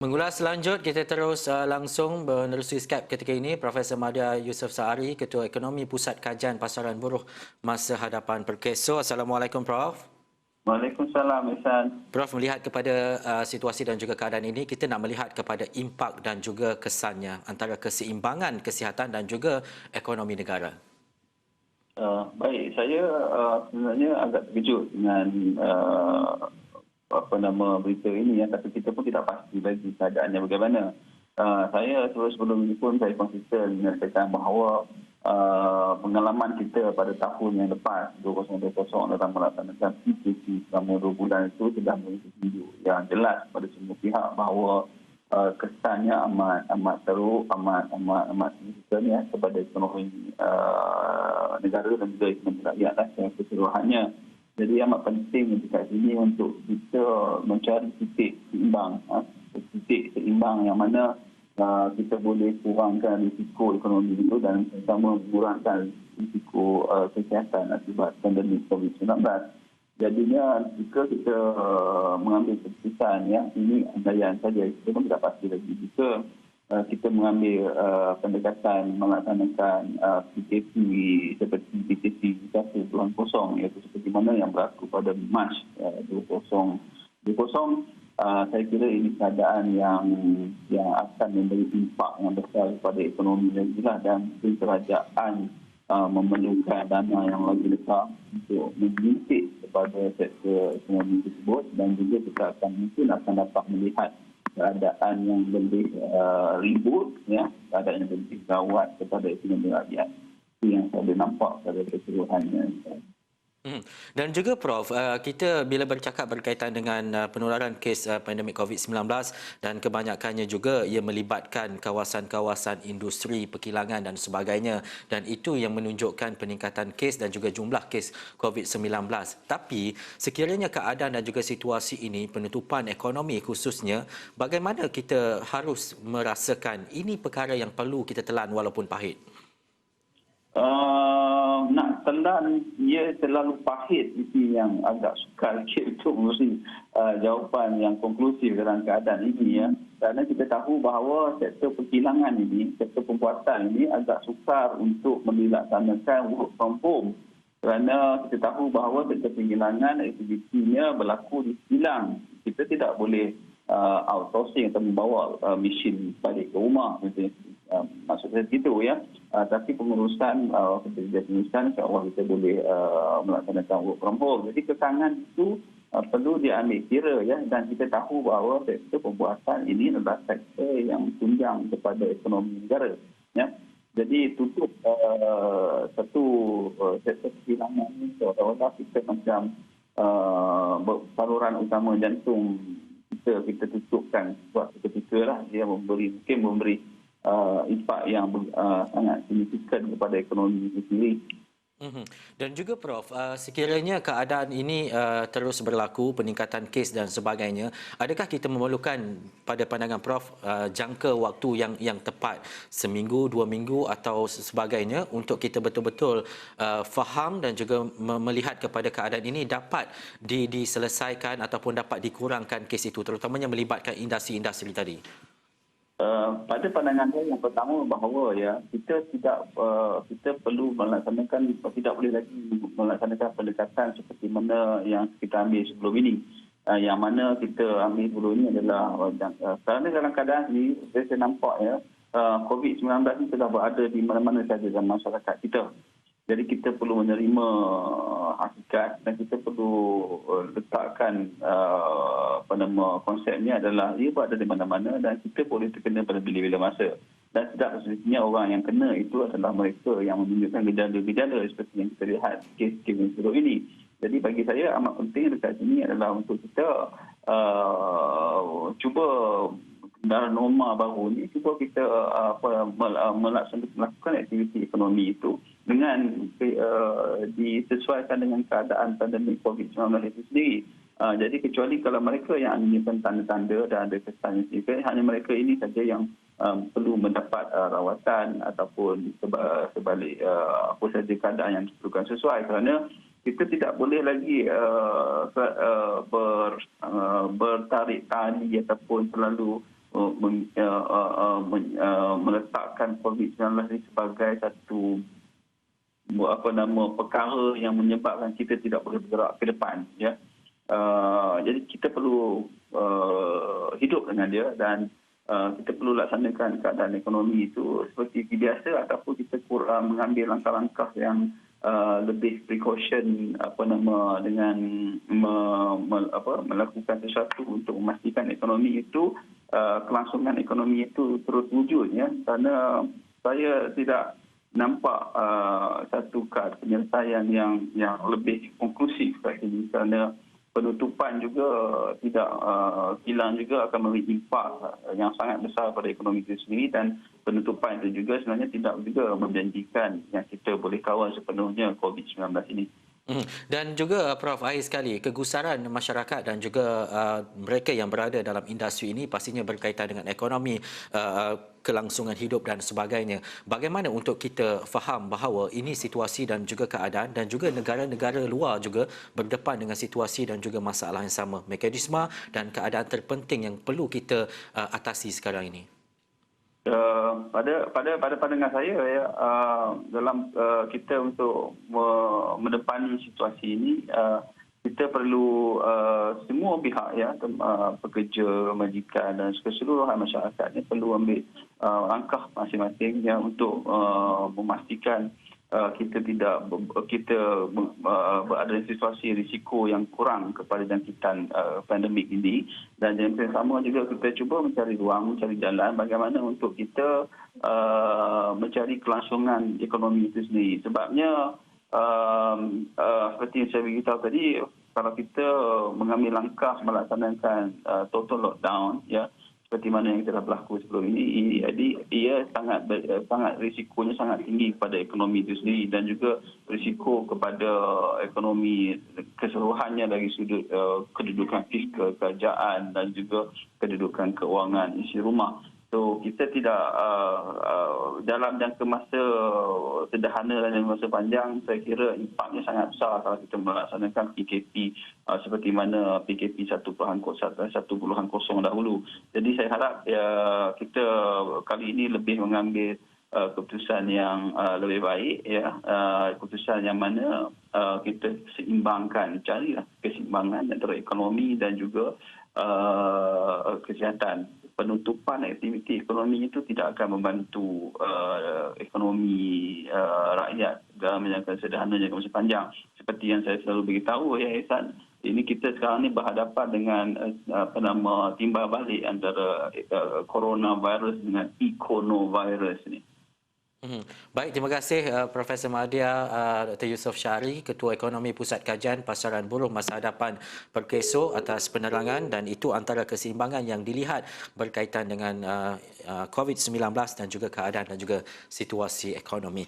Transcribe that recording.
Mengulas lanjut, kita terus langsung menerusi Skype ketika ini Profesor Madya Yusof Sahari, Ketua Ekonomi Pusat Kajian Pasaran Buruh Masa Hadapan Perkeso. Assalamualaikum Prof. Waalaikumsalam, Ihsan. Prof, melihat kepada situasi dan juga keadaan ini, kita nak melihat kepada impak dan juga kesannya antara keseimbangan kesihatan dan juga ekonomi negara. Baik, saya sebenarnya agak terkejut dengan berita ini ya, tapi kita pun tidak pasti lagi keadaannya bagaimana. Saya terus sebelum ini pun saya konsisten menyatakan bahawa pengalaman kita pada tahun yang lepas 2020 dalam melaksanakan PKP selama 2 bulan itu sudah memberi tunjuk yang jelas pada semua pihak bahawa kesannya amat teruk, amat signifikan ya kepada ekonomi negara dan juga ekonomi rakyat secara keseluruhannya. Jadi amat penting dekat sini untuk kita mencari titik seimbang yang mana kita boleh kurangkan risiko ekonomi itu dan sama mengurangkan risiko kesihatan akibat pandemik COVID-19. Jadinya jika kita mengambil keputusan ya, ini andaian saja, kita pun tidak pasti lagi. Jika kita mengambil pendekatan melaksanakan PKP seperti PKP 1.0 iaitu seperti mana yang berlaku pada Mac 2020, saya kira ini keadaan yang akan memberi impak yang besar kepada ekonomi negara dan kerajaan memerlukan dana yang lagi besar untuk menyuntik kepada sektor ekonomi tersebut, dan juga kita akan dapat melihat keadaan yang lebih ribut ya, keadaan yang lebih gawat kepada ekonomi rakyat. Itu yang saya boleh nampak pada keseluruhannya. Dan juga Prof, kita bila bercakap berkaitan dengan penularan kes pandemik COVID-19 dan kebanyakannya juga ia melibatkan kawasan-kawasan industri, perkilangan dan sebagainya, dan itu yang menunjukkan peningkatan kes dan juga jumlah kes COVID-19. Tapi sekiranya keadaan dan juga situasi ini, penutupan ekonomi khususnya, bagaimana kita harus merasakan ini perkara yang perlu kita telan walaupun pahit? Nak telan ia terlalu pahit, itu yang agak sukar untuk memberi jawapan yang konklusif dalam keadaan ini ya. Kerana kita tahu bahawa sektor perkilangan ini, sektor pembuatan ini agak sukar untuk dilaksanakan work from home. Kerana kita tahu bahawa sektor perkilangan aktivitinya berlaku di kilang. Kita tidak boleh outsourcing atau membawa mesin balik ke rumah. Maksudnya begitu ya. Tapi pengurusan insya-Allah kita boleh melaksanakan work from home. Jadi kekangan itu perlu diambil kira ya, dan kita tahu bahawa sektor pembuatan ini adalah sektor yang tunjang kepada ekonomi negara ya. Jadi tutup satu sektor kehilangan ini seolah-olah kita macam saluran utama jantung kita tutupkan buat ketika lah, dia mungkin memberi impak yang sangat signifikan kepada ekonomi itu sendiri. Dan juga Prof, sekiranya keadaan ini terus berlaku, peningkatan kes dan sebagainya, adakah kita memerlukan pada pandangan Prof jangka waktu yang tepat, seminggu, 2 minggu atau sebagainya, untuk kita betul-betul faham dan juga melihat kepada keadaan ini dapat diselesaikan ataupun dapat dikurangkan kes itu, terutamanya melibatkan industri-industri tadi? Pada pandangan saya yang pertama bahawa ya kita perlu melaksanakan, tidak boleh lagi melaksanakan pendekatan seperti mana yang kita ambil sebelum ini. Yang mana kita ambil sebelum ini adalah kerana dalam keadaan ini saya nampak ya COVID-19 ini telah berada di mana-mana sahaja dalam masyarakat kita. Jadi kita perlu menerima hakikat dan kita perlu letakkan konsepnya adalah ia berada di mana-mana dan kita boleh terkena pada bila-bila masa. Dan tidak semestinya orang yang kena itu adalah mereka yang menunjukkan gejala-gejala seperti yang kita lihat kes-kes yang sebelum ini. Jadi bagi saya amat penting dekat sini adalah untuk kita cuba dalam norma baru ini, cuba kita melakukan aktiviti ekonomi itu dengan disesuaikan dengan keadaan pandemik COVID-19 itu sendiri. Jadi kecuali kalau mereka yang menunjukkan tanda-tanda dan ada kesan yang signifikan, hanya mereka ini saja yang perlu mendapat rawatan ataupun sebalik apa saja keadaan yang diperlukan sesuai, kerana kita tidak boleh lagi bertarik tali ataupun terlalu meletakkan COVID-19 ini sebagai satu perkara yang menyebabkan kita tidak boleh bergerak ke depan, ya. Jadi kita perlu hidup dengan dia, dan kita perlu laksanakan keadaan ekonomi itu seperti biasa, ataupun kita kurang mengambil langkah-langkah yang lebih precaution dengan melakukan sesuatu untuk memastikan ekonomi itu, kelangsungan ekonomi itu terus wujud, ya. Kerana saya tidak nampak satu kad penyelesaian yang lebih konklusif kat sini, kerana penutupan juga tidak hilang juga akan memberi impak yang sangat besar pada ekonomi itu sendiri, dan penutupan itu juga sebenarnya tidak juga menjanjikan yang kita boleh kawal sepenuhnya COVID-19 ini. Dan juga Prof, akhir sekali, kegusaran masyarakat dan juga mereka yang berada dalam industri ini pastinya berkaitan dengan ekonomi, kelangsungan hidup dan sebagainya. Bagaimana untuk kita faham bahawa ini situasi dan juga keadaan, dan juga negara-negara luar juga berdepan dengan situasi dan juga masalah yang sama. Mekanisme dan keadaan terpenting yang perlu kita atasi sekarang ini. Pada pandangan saya, ya, dalam kita untuk mendepani situasi ini, kita perlu semua pihak, ya, pekerja, majikan dan keseluruhan masyarakat ini perlu ambil langkah masing-masing, ya, untuk memastikan kita berada dalam situasi risiko yang kurang kepada jangkitan pandemik ini, dan yang sama juga kita cuba mencari ruang, mencari jalan bagaimana untuk kita mencari kelangsungan ekonomi itu sendiri. Sebabnya seperti yang saya beritahu tadi, kalau kita mengambil langkah melaksanakan total lockdown, ya, seperti mana yang telah berlaku sebelum ini, ia sangat risikonya sangat tinggi kepada ekonomi itu sendiri, dan juga risiko kepada ekonomi keseluruhannya dari sudut kedudukan fiskal kerajaan dan juga kedudukan keuangan isi rumah. So kita tidak dalam jangka masa sederhana dan jangka masa panjang, saya kira impaknya sangat besar kalau kita melaksanakan PKP seperti mana PKP 1.0 dahulu. Jadi saya harap, ya, kita kali ini lebih mengambil keputusan yang lebih baik, ya, keputusan yang mana kita seimbangkan, carilah keseimbangan antara ekonomi dan juga kesihatan. Penutupan aktiviti ekonomi itu tidak akan membantu ekonomi rakyat dalam jangka sederhana, jangka masa panjang. Seperti yang saya selalu beritahu, ya, Ihsan, ini kita sekarang ni berhadapan dengan timbal balik antara coronavirus dengan econovirus ni. Baik, terima kasih Profesor Madya, Dr. Yusof Syahri, Ketua Ekonomi Pusat Kajian Pasaran Buruh Masa Hadapan Perkeso, atas penerangan, dan itu antara keseimbangan yang dilihat berkaitan dengan COVID-19 dan juga keadaan dan juga situasi ekonomi.